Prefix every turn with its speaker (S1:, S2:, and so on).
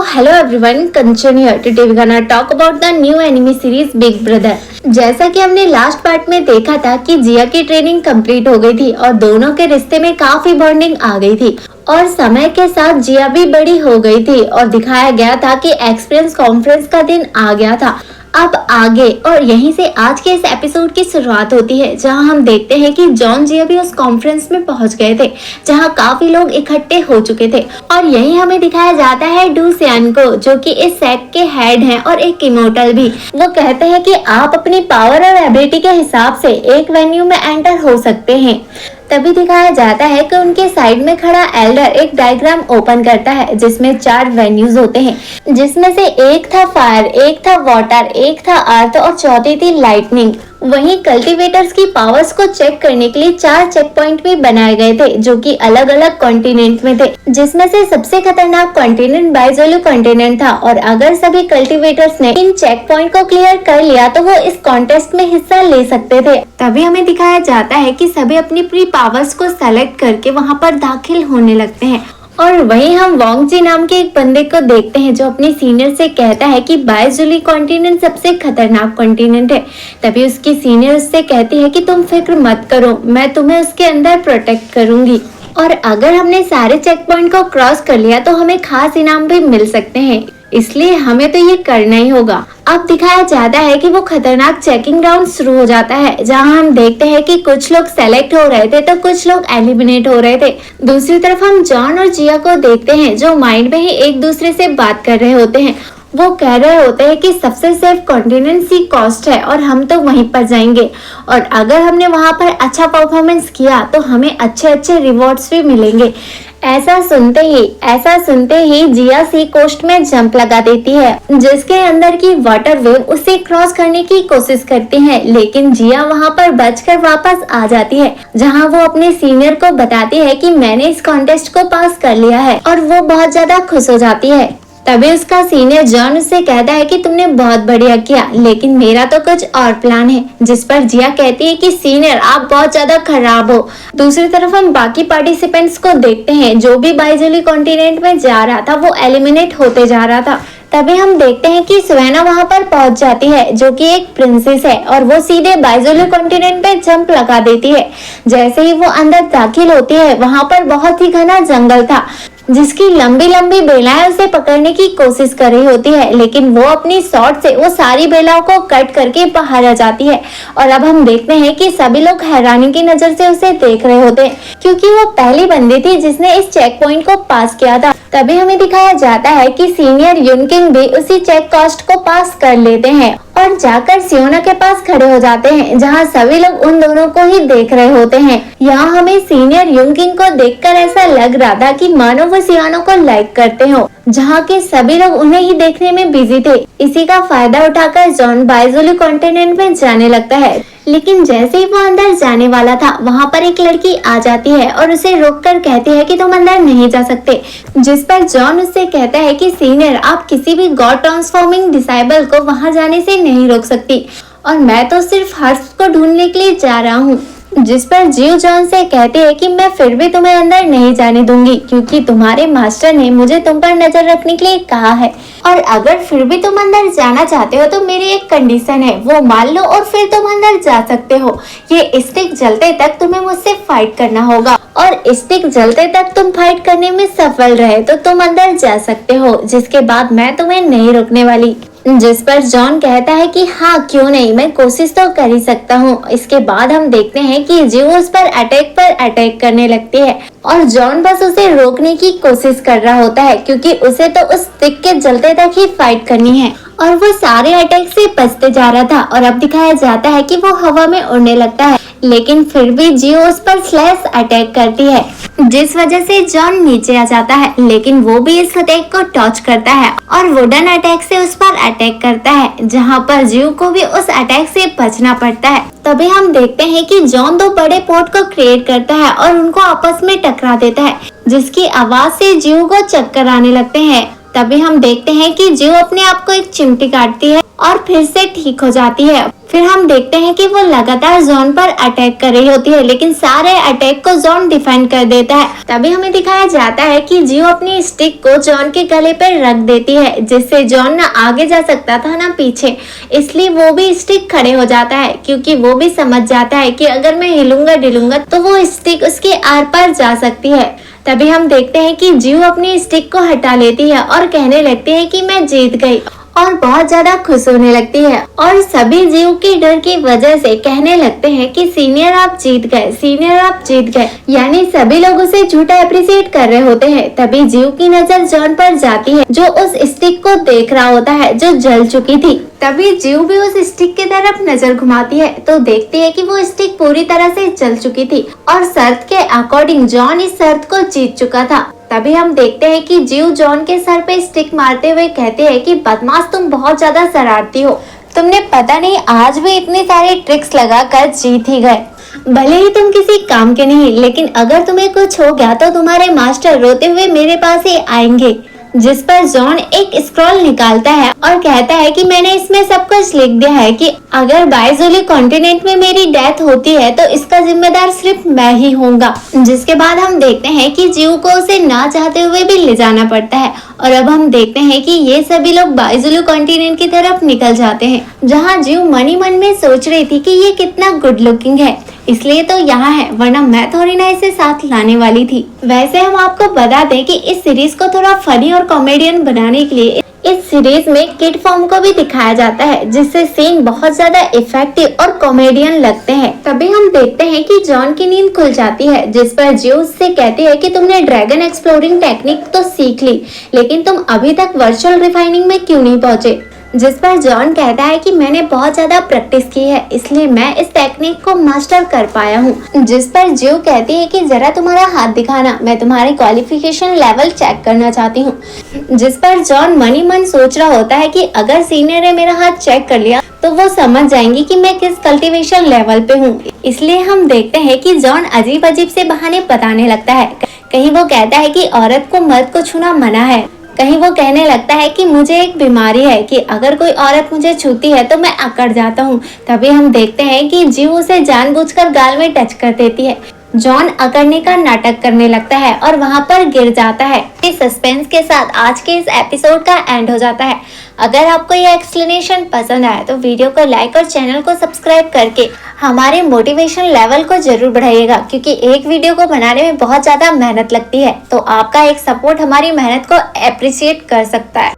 S1: hello everyone, Kanchan here. Today we're gonna talk about the new anime series Big Brother. जैसा कि हमने last part में देखा था कि जिया की ट्रेनिंग कंप्लीट हो गई थी और दोनों के रिश्ते में काफी बॉन्डिंग आ गई थी और समय के साथ जिया भी बड़ी हो गई थी और दिखाया गया था कि एक्सपीरियंस कॉन्फ्रेंस का दिन आ गया था। अब आगे और यहीं से आज के इस एपिसोड की शुरुआत होती है, जहां हम देखते हैं कि जॉन जिया भी उस कॉन्फ्रेंस में पहुंच गए थे जहां काफी लोग इकट्ठे हो चुके थे और यहीं हमें दिखाया जाता है डू सियान को, जो कि इस सेक्ट के हेड हैं और एक इमोर्टल भी। वो कहते हैं कि आप अपनी पावर और एबिलिटी के हिसाब से एक वेन्यू में एंटर हो सकते हैं। तभी दिखाया जाता है कि उनके साइड में खड़ा एल्डर एक डायग्राम ओपन करता है जिसमें 4 वेन्यूज होते हैं, जिसमें से एक था फायर, एक था वाटर, एक था अर्थ और चौथी थी लाइटनिंग। वहीं कल्टीवेटर्स की पावर्स को चेक करने के लिए 4 चेक पॉइंट भी बनाए गए थे जो कि अलग अलग कॉन्टिनेंट में थे, जिसमें से सबसे खतरनाक कॉन्टिनेंट बाइजोलू कॉन्टिनेंट था और अगर सभी कल्टीवेटर्स ने इन चेक पॉइंट को क्लियर कर लिया तो वो इस कॉन्टेस्ट में हिस्सा ले सकते थे। तभी हमें दिखाया जाता है कि सभी अपनी अपनी पावर्स को सेलेक्ट करके वहां पर दाखिल होने लगते हैं और वहीं हम वोंग जी नाम के एक बंदे को देखते हैं जो अपने सीनियर से कहता है कि बाइजोली कॉन्टिनेंट सबसे खतरनाक कॉन्टिनेंट है। तभी उसकी सीनियर उससे कहती है कि तुम फिक्र मत करो, मैं तुम्हें उसके अंदर प्रोटेक्ट करूंगी और अगर हमने सारे चेक पॉइंट को क्रॉस कर लिया तो हमें खास इनाम भी मिल सकते हैं, इसलिए हमें तो ये करना ही होगा। अब दिखाया जाता है कि वो खतरनाक चेकिंग राउंड शुरू हो जाता है, जहां हम देखते हैं कि कुछ लोग सेलेक्ट हो रहे थे तो कुछ लोग एलिमिनेट हो रहे थे। दूसरी तरफ हम जॉन और जिया को देखते हैं जो माइंड में ही एक दूसरे से बात कर रहे होते हैं। वो कह रहे होते हैं कि सबसे सेफ कॉन्टिनेंट सी कॉस्ट है और हम तो वहीं पर जाएंगे और अगर हमने वहां पर अच्छा परफॉर्मेंस किया तो हमें अच्छे अच्छे रिवॉर्ड्स भी मिलेंगे। ऐसा सुनते ही जिया सी कोस्ट में जंप लगा देती है, जिसके अंदर की वाटर वेव उसे क्रॉस करने की कोशिश करती है, लेकिन जिया वहां पर बचकर वापस आ जाती है, जहां वो अपने सीनियर को बताती है कि मैंने इस कॉन्टेस्ट को पास कर लिया है और वो बहुत ज्यादा खुश हो जाती है। तभी उसका सीनियर जॉन उससे कहता है कि तुमने बहुत बढ़िया किया, लेकिन मेरा तो कुछ और प्लान है, जिस पर जिया कहती है कि सीनियर आप बहुत ज्यादा खराब हो। दूसरी तरफ हम बाकी पार्टिसिपेंट्स को देखते हैं, जो भी बाइजोली कॉन्टिनेंट में जा रहा था वो एलिमिनेट होते जा रहा था। तभी हम देखते हैं कि सुवैना वहां पर पहुंच जाती है, जो कि एक प्रिंसेस है और वो सीधे बाइजोली कॉन्टिनेंट पे जंप लगा देती है। जैसे ही वो अंदर दाखिल होती है वहां पर बहुत ही घना जंगल था, जिसकी लंबी लंबी बेलाएं उसे पकड़ने की कोशिश कर रही होती है, लेकिन वो अपनी शॉट से वो सारी बेलाओं को कट करके बाहर आ जाती है। और अब हम देखते हैं कि सभी लोग हैरानी की नजर से उसे देख रहे होते हैं, क्योंकि वो पहली बंदी थी जिसने इस चेक पॉइंट को पास किया था। तभी हमें दिखाया जाता है कि सीनियर युनकिंग भी उसी चेक कास्ट को पास कर लेते हैं और जाकर सियोना के पास खड़े हो जाते हैं, जहां सभी लोग उन दोनों को ही देख रहे होते हैं। यहाँ हमें सीनियर युनकिंग को देखकर ऐसा लग रहा था कि मानो वो सियानो को लाइक करते हो, जहाँ के सभी लोग उन्हें ही देखने में बिजी थे। इसी का फायदा उठाकर जॉन बाइजोली कॉन्टिनेंट में जाने लगता है, लेकिन जैसे ही वो अंदर जाने वाला था वहाँ पर एक लड़की आ जाती है और उसे रोककर कहती है कि तुम अंदर नहीं जा सकते, जिस पर जॉन उससे कहता है कि सीनियर आप किसी भी गॉड ट्रांसफॉर्मिंग डिसाइबल को वहाँ जाने से नहीं रोक सकती और मैं तो सिर्फ हर्ष को ढूंढने के लिए जा रहा हूँ। जिस पर जियो जॉन से कहते हैं कि मैं फिर भी तुम्हें अंदर नहीं जाने दूंगी, क्योंकि तुम्हारे मास्टर ने मुझे तुम पर नजर रखने के लिए कहा है और अगर फिर भी तुम अंदर जाना चाहते हो तो मेरी एक कंडीशन है, वो मान लो और फिर तुम अंदर जा सकते हो। ये स्टिक जलते तक तुम्हें मुझसे फाइट करना होगा और स्टिक जलते तक तुम फाइट करने में सफल रहे तो तुम अंदर जा सकते हो, जिसके बाद मैं तुम्हें नहीं रोकने वाली। जिस पर जॉन कहता है कि हाँ क्यों नहीं, मैं कोशिश तो कर ही सकता हूँ। इसके बाद हम देखते हैं कि जियो उस पर अटैक करने लगती है और जॉन बस उसे रोकने की कोशिश कर रहा होता है, क्योंकि उसे तो उस स्टिक के जलते तक ही फाइट करनी है और वो सारे अटैक से बचते जा रहा था। और अब दिखाया जाता है कि वो हवा में उड़ने लगता है, लेकिन फिर भी जियो उस पर स्लैश अटैक करती है, जिस वजह से जॉन नीचे आ जाता है, लेकिन वो भी इस अटैक को टॉच करता है और वुडन अटैक से उस पर अटैक करता है, जहां पर जियो को भी उस अटैक से बचना पड़ता है। तभी हम देखते हैं कि जॉन 2 बड़े पॉट को क्रिएट करता है और उनको आपस में टकरा देता है, जिसकी आवाज से जियो को चक्कर आने लगते हैं। तभी हम देखते हैं कि जियो अपने आप को एक चिमटी काटती है और फिर से ठीक हो जाती है। फिर हम देखते हैं कि वो लगातार जॉन पर अटैक कर रही होती है, लेकिन सारे अटैक को जॉन डिफेंड कर देता है। तभी हमें दिखाया जाता है कि जियो अपनी स्टिक को जॉन के गले पर रख देती है, जिससे जॉन ना आगे जा सकता था ना पीछे। इसलिए वो भी स्टिक खड़े हो जाता है, क्योंकि वो भी समझ जाता है कि अगर मैं हिलूंगा डुलूंगा तो वो स्टिक उसके आर पार जा सकती है। तभी हम देखते हैं कि जियो अपनी स्टिक को हटा लेती है और कहने लगती है कि मैं जीत गई, और बहुत ज्यादा खुश होने लगती है। और सभी जियो के डर की वजह से कहने लगते हैं कि सीनियर आप जीत गए, सीनियर आप जीत गए, यानी सभी लोग उसे झूठा अप्रिशिएट कर रहे होते हैं। तभी जियो की नजर जॉन पर जाती है, जो उस स्टिक को देख रहा होता है जो जल चुकी थी। तभी जियो भी उस स्टिक की तरफ नजर घुमाती है तो देखती है कि वो स्टिक पूरी तरह से जल चुकी थी और शर्त के अकॉर्डिंग जॉन इस शर्त को जीत चुका था। तभी हम देखते हैं कि जियो जॉन के सर पे स्टिक मारते हुए कहते हैं कि बदमाश, तुम बहुत ज्यादा शरारती हो, तुमने पता नहीं आज भी इतने सारे ट्रिक्स लगाकर जीत ही गए। भले ही तुम किसी काम के नहीं, लेकिन अगर तुम्हें कुछ हो गया तो तुम्हारे मास्टर रोते हुए मेरे पास ही आएंगे। जिस पर जॉन एक स्क्रॉल निकालता है और कहता है कि मैंने इसमें सब कुछ लिख दिया है कि अगर बाइजोली कॉन्टिनेंट में मेरी डेथ होती है तो इसका जिम्मेदार सिर्फ मैं ही होऊंगा। जिसके बाद हम देखते हैं कि जियो को उसे ना चाहते हुए भी ले जाना पड़ता है, और अब हम देखते हैं कि ये सभी लोग बाइजोली कॉन्टिनेंट की तरफ निकल जाते हैं, जहाँ जियो मनी मन में सोच रही थी कि ये कितना गुड लुकिंग है, इसलिए तो यहाँ है, वरना मैं थोड़ी ना इसे साथ लाने वाली थी। वैसे हम आपको बता दें कि इस सीरीज को थोड़ा फनी और कॉमेडियन बनाने के लिए इस सीरीज में किड फॉर्म को भी दिखाया जाता है, जिससे सीन बहुत ज्यादा इफेक्टिव और कॉमेडियन लगते हैं। तभी हम देखते हैं कि जॉन की नींद खुल जाती है, जिस पर जियो उससे कहती है कि तुमने ड्रैगन एक्सप्लोरिंग टेक्निक तो सीख ली, लेकिन तुम अभी तक वर्चुअल रिफाइनिंग में क्यों नहीं पहुंचे। जिस पर जॉन कहता है कि मैंने बहुत ज्यादा प्रैक्टिस की है, इसलिए मैं इस टेक्निक को मास्टर कर पाया हूँ। जिस पर जियो कहती है कि जरा तुम्हारा हाथ दिखाना, मैं तुम्हारी क्वालिफिकेशन लेवल चेक करना चाहती हूँ। जिस पर जॉन मनी मन सोच रहा होता है कि अगर सीनियर ने मेरा हाथ चेक कर लिया तो वो समझ जाएंगी कि मैं किस कल्टीवेशन लेवल पे हूँ। इसलिए हम देखते हैं कि जॉन अजीब अजीब से बहाने बताने लगता है। कहीं वो कहता है कि औरत को मर्द को छूना मना है, कहीं वो कहने लगता है कि मुझे एक बीमारी है कि अगर कोई औरत मुझे छूती है तो मैं अकड़ जाता हूँ। तभी हम देखते हैं कि जियो उसे जानबूझकर गाल में टच कर देती है। जॉन अकड़ने का नाटक करने लगता है और वहाँ पर गिर जाता है। इस सस्पेंस के साथ आज के इस एपिसोड का एंड हो जाता है। अगर आपको यह एक्सप्लेनेशन पसंद आया तो वीडियो को लाइक और चैनल को सब्सक्राइब करके हमारे मोटिवेशन लेवल को जरूर बढ़ाइएगा, क्योंकि एक वीडियो को बनाने में बहुत ज्यादा मेहनत लगती है, तो आपका एक सपोर्ट हमारी मेहनत को अप्रिशिएट कर सकता है।